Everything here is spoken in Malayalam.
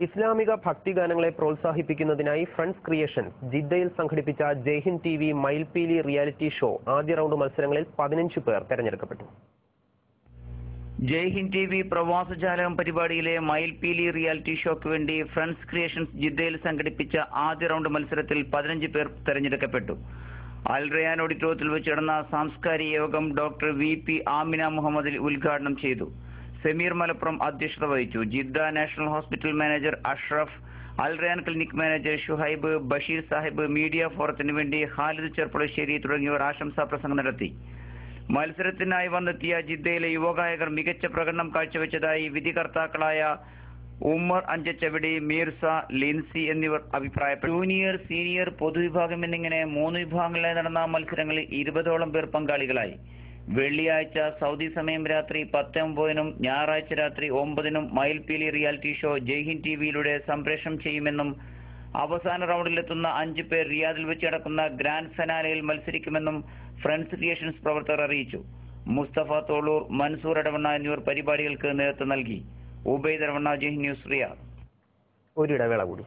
ഇസ്ലാമിക ഭക്തിഗാനങ്ങളെ പ്രോത്സാഹിപ്പിക്കുന്നതിനായി ഫ്രണ്ട്സ് ക്രിയേഷൻസ് ജിദ്ദയിൽ സംഘടിപ്പിച്ച ജയ്ഹിന്ദ് ടിവി മയിൽപീലി റിയാലിറ്റി ഷോ ആദ്യ റൗണ്ട് മത്സരങ്ങളിൽ 15 പേർ തെരഞ്ഞെടുക്കപ്പെട്ടു. ജയ്ഹിന്ദ് ടിവി പ്രവാസജാലകം പരിപാടിയിലെ മയിൽപീലി റിയാലിറ്റി ഷോയ്ക്ക് വേണ്ടി ഫ്രണ്ട്സ് ക്രിയേഷൻസ് ജിദ്ദയിൽ സംഘടിപ്പിച്ച ആദ്യ റൗണ്ട് മത്സരത്തിൽ 15 പേർ തെരഞ്ഞെടുക്കപ്പെട്ടു. അൽ റയാൻ ഓഡിറ്റോറിയത്തിൽ വെച്ച് നടന്ന സാംസ്കാരിക യോഗം ഡോക്ടർ VP ആമിന മുഹമ്മദ് ഉദ്ഘാടനം ചെയ്തു. സമീർ മലപ്പുറം അധ്യക്ഷത വഹിച്ചു. Jeddah national hospital manager Ashraf, Al Rayan clinic manager Shuhaib, Basheer Sahib, media ഫോറത്തിന് വേണ്ടി ഖാലിദ് ചെർപ്പുളശ്ശേരി തുടങ്ങിയവർ ആശംസാ പ്രസംഗം നടത്തി. മത്സരത്തിനായി വന്നെത്തിയ ജിദ്ദയിലെ യുവഗായകർ മികച്ച പ്രകടനം കാഴ്ചവെച്ചതായി വിധികർത്താക്കളായ ഉമ്മർ അഞ്ചച്ചവിടി, മീർസ, ലിൻസി എന്നിവർ അഭിപ്രായപ്പെട്ടു. ജൂനിയർ, സീനിയർ, പൊതുവിഭാഗം എന്നിങ്ങനെ 3 വിഭാഗങ്ങളിലായി നടന്ന മത്സരങ്ങളിൽ 20ഓളം പേർ പങ്കാളികളായി. വെള്ളിയാഴ്ച സൗദി സമയം രാത്രി 10:09-നും ഞായറാഴ്ച രാത്രി 9-നും മയിൽപീലി റിയാലിറ്റി ഷോ ജയ്ഹിന്ദ് ടിവിയിലൂടെ സംപ്രേഷണം ചെയ്യുമെന്നും അവസാന റൗണ്ടിലെത്തുന്ന 5 പേർ റിയാദിൽ വെച്ച് നടക്കുന്ന ഗ്രാൻഡ് ഫിനാലയിൽ മത്സരിക്കുമെന്നും ഫ്രണ്ട്സ് ക്രിയേഷൻസ് പ്രവർത്തകർ അറിയിച്ചു. മുസ്തഫ തോളൂർ, മൻസൂർ എടവണ്ണ എന്നിവർ പരിപാടികൾക്ക് നേതൃത്വം നൽകി. Ubaid Edavanna, Jaihind news, Riyadh. ഒരിടവേള കൂടി.